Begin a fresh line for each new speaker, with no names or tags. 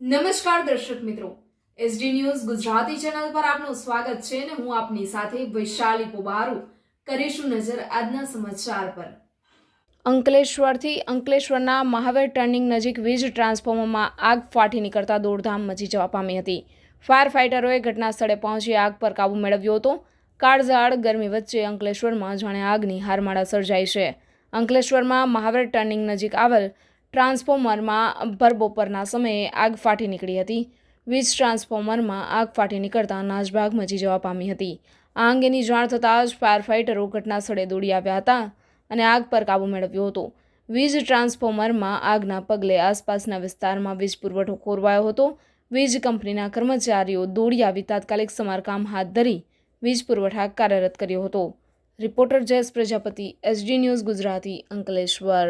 નમસ્કાર દર્શક મિત્રો, એસડી ન્યૂઝ ગુજરાતી ચેનલ પર આપનું સ્વાગત છે અને હું આપની સાથે વૈશાલી પોબારુ કરીશું નજર આજના સમાચાર પર। અંકલેશ્વરથી અંકલેશ્વરના મહાવીર ટર્નિંગ નજીક વીજ ટ્રાન્સફોર્મરમાં આગ ફાટી નીકળતા દોડધામ મચી જવા પામી હતી। ફાયર ફાઇટરોએ ઘટના સ્થળે પહોંચી આગ પર કાબૂ મેળવ્યો હતો। કાળઝાળ ગરમી વચ્ચે અંકલેશ્વરમાં જાણે આગની હારમાળા સર્જાઈ છે। અંકલેશ્વરમાં મહાવીર ટર્નિંગ નજીક આવેલ ટ્રાન્સફોર્મરમાં ભરબપોરના સમયે આગ ફાટી નીકળી હતી। વીજ ટ્રાન્સફોર્મરમાં આગ ફાટી નીકળતા નાસભાગ મચી જવા પામી હતી। આ અંગેની જાણ થતાં જ ફાયર ફાઇટરો ઘટના સ્થળે દોડી આવ્યા હતા અને આગ પર કાબૂ મેળવ્યો હતો। વીજ ટ્રાન્સફોર્મરમાં આગના પગલે આસપાસના વિસ્તારમાં વીજ પુરવઠો ખોરવાયો હતો। વીજ કંપનીના કર્મચારીઓ દોડી આવી તાત્કાલિક સમારકામ હાથ ધરી વીજ પુરવઠા કાર્યરત કર્યો હતો। Reporter Jayesh Prajapati, SD news Gujarati, Ankleshwar.